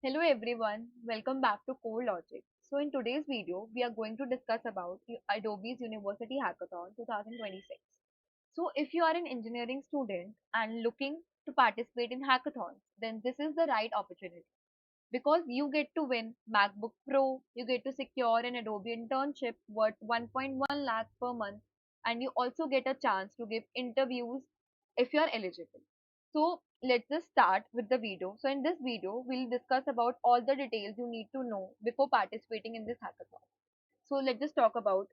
Hello everyone, welcome back to Core Logic. So in today's video, we are going to discuss about Adobe's University Hackathon 2026. So if you are an engineering student and looking to participate in hackathons, then this is the right opportunity because you get to win MacBook Pro, you get to secure an Adobe internship worth 1.1 lakh per month, and you also get a chance to give interviews if you are eligible. So let's just start with the video. So in this video, we'll discuss about all the details you need to know before participating in this hackathon. So let's just talk about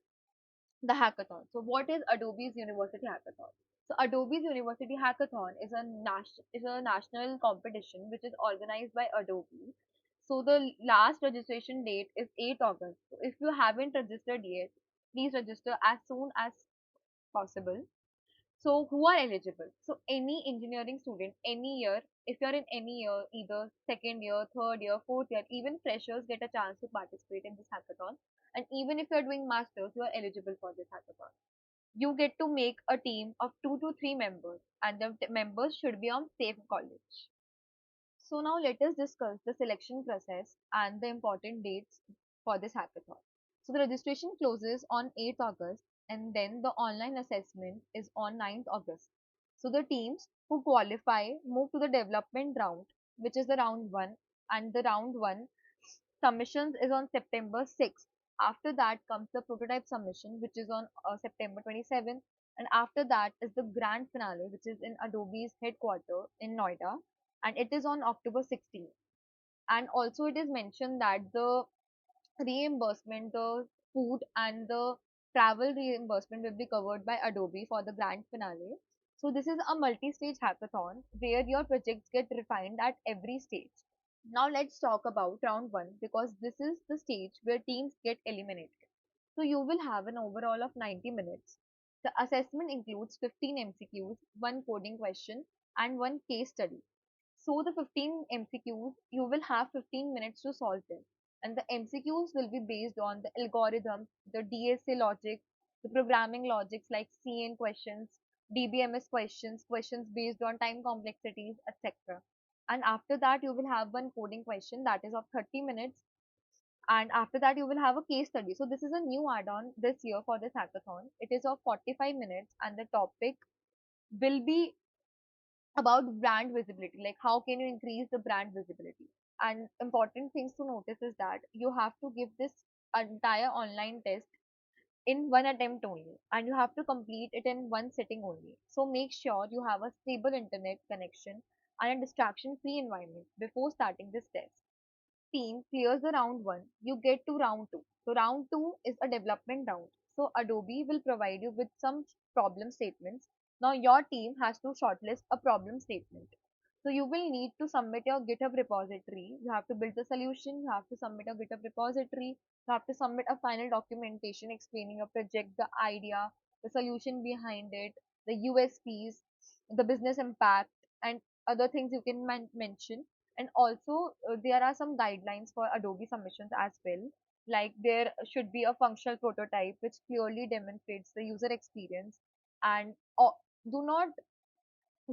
the hackathon. So what is Adobe's University Hackathon? So Adobe's University Hackathon is a national competition which is organized by Adobe. So the last registration date is 8 August. So if you haven't registered yet, please register as soon as possible. So who are eligible? So any engineering student, any year, if you're in any year, either second year, third year, fourth year, even freshers get a chance to participate in this hackathon. And even if you're doing masters, you are eligible for this hackathon. You get to make a team of 2 to 3 members, and the members should be on same college. So now let us discuss the selection process and the important dates for this hackathon. So the registration closes on 8th August and then the online assessment is on 9th August. So the teams who qualify move to the development round, which is the round 1, and the round 1 submissions is on September 6th. After that comes the prototype submission, which is on September 27th, and after that is the grand finale, which is in Adobe's headquarters in Noida, and it is on October 16th. And also it is mentioned that the reimbursement, the food and the travel reimbursement will be covered by Adobe for the grand finale. So this is a multi-stage hackathon where your projects get refined at every stage. Now let's talk about round 1 because this is the stage where teams get eliminated. So you will have an overall of 90 minutes. The assessment includes 15 MCQs, one coding question, and one case study. So the 15 MCQs, you will have 15 minutes to solve them. And the MCQs will be based on the algorithms, the DSA logic, the programming logics like CN questions, DBMS questions, questions based on time complexities, etc. And after that, you will have one coding question that is of 30 minutes. And after that, you will have a case study. So this is a new add-on this year for this hackathon. It is of 45 minutes and the topic will be about brand visibility, like how can you increase the brand visibility. And important things to notice is that you have to give this entire online test in one attempt only, and you have to complete it in one sitting only. So make sure you have a stable internet connection and a distraction free environment before starting this test. Team clears the round 1, you get to round 2. So round 2 is a development round. So Adobe will provide you with some problem statements. Now your team has to shortlist a problem statement. So you will need to submit your GitHub repository. You have to build the solution. You have to submit a GitHub repository. You have to submit a final documentation explaining your project, the idea, the solution behind it, the USPs, the business impact, and other things you can mention. And also there are some guidelines for Adobe submissions as well, like there should be a functional prototype which clearly demonstrates the user experience, and do not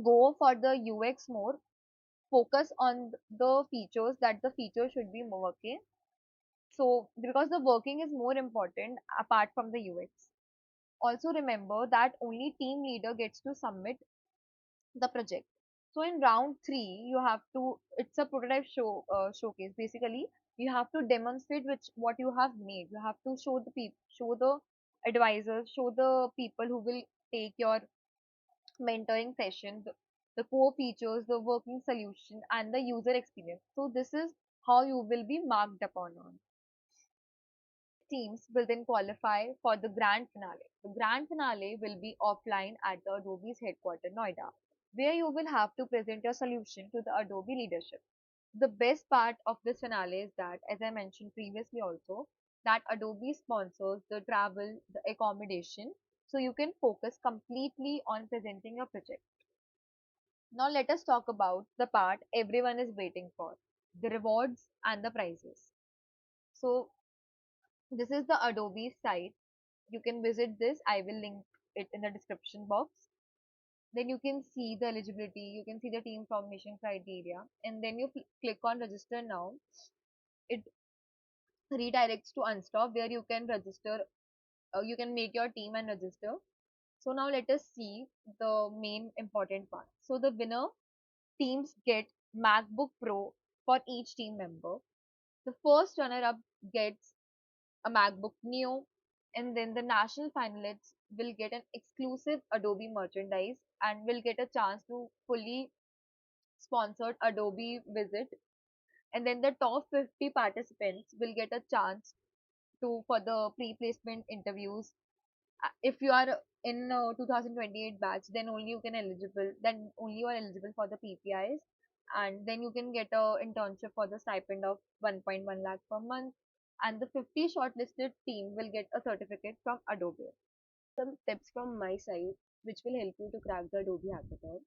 go for the UX more, focus on the features, that the feature should be working. So because the working is more important apart from the UX. Also remember that only team leader gets to submit the project. So in round 3, you have to, it's a prototype showcase. Basically, you have to demonstrate which what you have made. You have to show the people, show the advisors, show the people who will take your mentoring session, the core features, the working solution, and the user experience. So this is how you will be marked upon on. Teams will then qualify for the grand finale. The grand finale will be offline at the Adobe's headquarters, Noida, where you will have to present your solution to the Adobe leadership. The best part of this finale is that, as I mentioned previously also, that Adobe sponsors the travel, the accommodation, so you can focus completely on presenting your project. Now let us talk about the part everyone is waiting for, the rewards and the prizes. So this is the Adobe site. You can visit this. I will link it in the description box. Then you can see the eligibility, you can see the team formation criteria, and then you click on register now. It redirects to Unstop where you can register, you can make your team and register. So now let us see the main important part. So the winner teams get MacBook Pro for each team member. The first runner up gets a MacBook Neo, and then the national finalists will get an exclusive Adobe merchandise and will get a chance to fully sponsored Adobe visit. And then the top 50 participants will get a chance to for the pre-placement interviews. If you are in 2028 batch, then only you can eligible, then only you are eligible for the PPIs, and then you can get a internship for the stipend of 1.1 lakh per month, and the 50 shortlisted team will get a certificate from Adobe. Some tips from my side which will help you to crack the Adobe hackathon.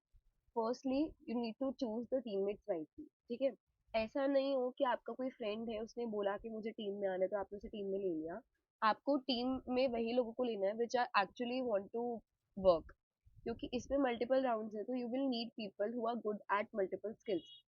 Firstly, you need to choose the teammates wisely. ठीक है, ऐसा नहीं हो कि आपका कोई friend है उसने बोला कि मुझे टीम में आना है तो आपने उसे टीम में ले लिया. आपको टीम में वही लोगों को लेना है which are actually want to work, क्योंकि इसमें मल्टीपल राउंड्स है तो you will need people who are good at multiple skills.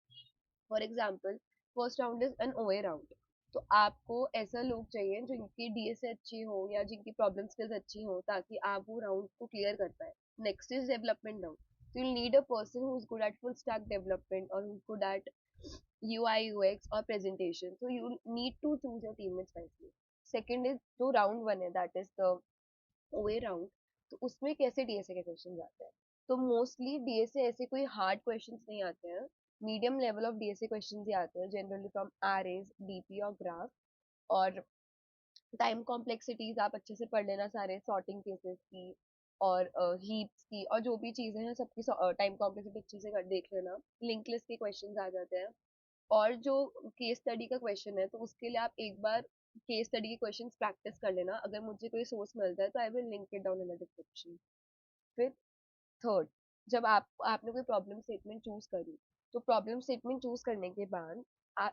For example, first round is an OA round. तो आपको ऐसा लोग चाहिए जिनकी डीएसए अच्छी हो या जिनकी प्रॉब्लम स्किल्स अच्छी हो ताकि आप वो राउंड को क्लियर कर पाए. Next is development round. So you'll need a person who's good at full stack development or who's good at UI, UX or presentation. So you need to choose your teammates wisely. Second is जो round one है, that is the OA round. तो उसमें कैसे DSA के question आते हैं? तो mostly DSA ऐसे कोई हार्ड क्वेश्चंस नहीं आते हैं. Medium level of DSA questions ही आते हैं, जनरली फ्रॉम एरेज, डीपी और ग्राफ. और टाइम कॉम्प्लेक्सिटीज आप अच्छे से पढ़ लेना, सारे सॉर्टिंग केसेस की और हीप्स की और जो भी चीजें हैं सबकी टाइम कॉम्प्लेक्सिटी अच्छे से देख लेना. लिंक लिस्ट के क्वेश्चंस आ जाते हैं. और जो केस स्टडी का क्वेश्चन है तो उसके लिए आप एक बार केस स्टडी के क्वेश्चंस प्रैक्टिस कर लेना. अगर मुझे कोई सोर्स मिलता है तो I will link it down in the description. फिर थर्ड, जब आपने कोई प्रॉब्लम स्टेटमेंट चूज करी, तो प्रॉब्लम स्टेटमेंट चूज करने के बाद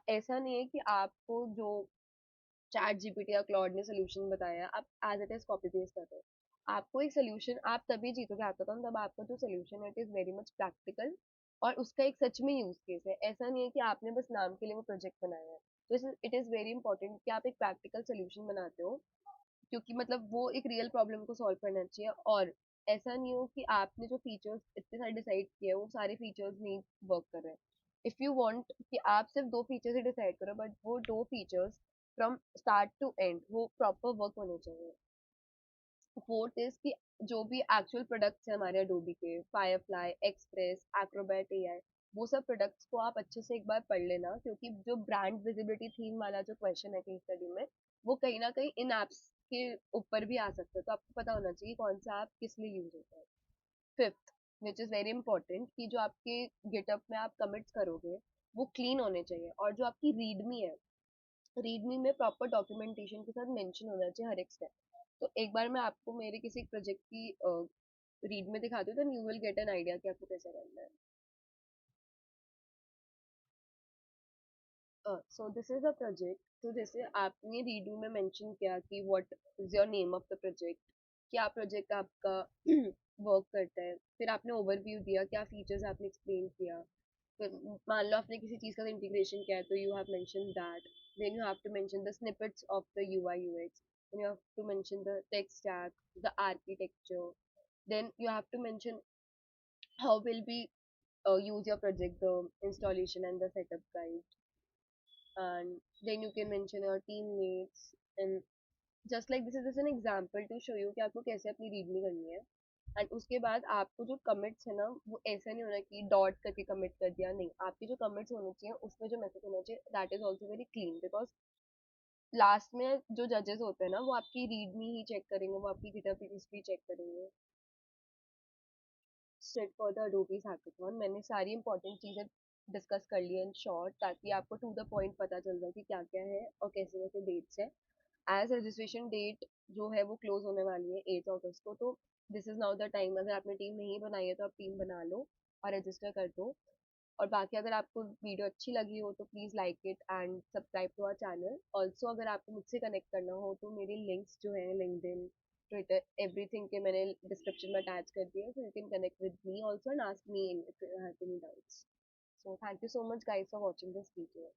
ऐसा नहीं है कि आपको जो चैट जीपीटी या क्लॉड ने सोल्यूशन बताया आप as it is copy paste कर रहे हो. आपको एक सोल्यूशन, आप तभी जीतोगे हैकाथॉन तब आपका जो सोल्यूशन है it is very much practical और उसका एक सच में यूज केस है. ऐसा नहीं है कि आपने बस नाम के लिए वो प्रोजेक्ट बनाया है. तो इट इज वेरी इंपॉर्टेंट कि आप एक प्रैक्टिकल सोल्यूशन बनाते हो, क्योंकि मतलब वो एक रियल प्रॉब्लम को सॉल्व करना चाहिए. और ऐसा नहीं हो कि आपने जो फीचर्स इतने सारे डिसाइड किए हैं वो सारे फीचर्स नहीं वर्क कर रहे हैं. इफ यू वांट कि आप सिर्फ दो फीचर्स ही डिसाइड करो बट वो दो features from start to end वो प्रॉपर वर्क होने चाहिए. फोर्थ इज कि जो भी एक्चुअल प्रोडक्ट्स हैं हमारे अडोबी के, फायरफ्लाई, एक्सप्रेस, एक्रोबैट एआई, वो सब प्रोडक्ट्स को आप अच्छे से एक बार पढ़ लेना, क्योंकि जो ब्रांड विजिबिलिटी थीम वाला जो क्वेश्चन है केस स्टडी में वो कहीं ना कहीं इन एप्स के ऊपर भी आ सकता है. तो आपको पता होना चाहिए कौन सा ऐप किस लिए यूज होता है. Fifth, which is very important, कि जो आपके गिटअप में आप कमिट्स करोगे वो क्लीन होने चाहिए. और जो आपकी रीडमी है, रीडमी में प्रॉपर डॉक्यूमेंटेशन के साथ मेंशन होना चाहिए हर एक स्टेप. तो एक बार मैं आपको मेरे किसी प्रोजेक्ट की रीड में दिखाती हूँ, then you will get an idea कि आपको कैसे करना है. So this is a project. तो जैसे आपने रीड में मेंशन किया कि what is your name of the project, क्या प्रोजेक्ट आपका वर्क करता है. फिर आपने ओवरव्यू दिया, क्या फीचर्स आपने एक्सप्लेन किया. फिर मान लो आपने किसी चीज़ का इंटीग्रेशन किया है तो you have mention that. Then you have to mention the snippets of the UI UX. Then you have to mention the tech stack, the architecture. Then you have to mention how will we use your project, the installation and the setup guide. And then you can mention your teammates. And just like this is just an example to show you कि आपको कैसे अपनी readme करनी है. And उसके बाद आपको जो कमिट्स है ना वो ऐसा नहीं होना कि डॉट करके कमिट कर दिया. नहीं, आपके जो कमिट्स होने चाहिए उसमें जो मैसेज होना चाहिए that is also very clean. Because last में जो जजेस होते हैं ना वो आपकी रीडमी ही चेक करेंगे, वो आपकी गिटहब हिस्ट्री चेक करेंगे. सेट फॉर द अडोबीज हैकाथॉन मैंने सारी इंपॉर्टेंट चीज़ें डिस्कस कर ली इन शॉर्ट, ताकि आपको टू द पॉइंट पता चल जाए कि क्या क्या है और कैसे कैसे डेट्स है. एज रजिस्ट्रेशन डेट जो है वो क्लोज होने वाली है 8 अगस्त को. तो this is now the time. अगर आपने टीम नहीं बनाई है तो आप टीम बना लो और रजिस्टर कर दो. और बाकी अगर आपको वीडियो अच्छी लगी हो तो please like it and subscribe to our channel. Also अगर आपको मुझसे कनेक्ट करना हो तो मेरी लिंक्स जो है लिंक्डइन, ट्विटर एवरीथिंग के मैंने डिस्क्रिप्शन में अटैच कर दिया, so you can connect with me also and ask me if you have any doubts. So thank you so much guys for watching this video.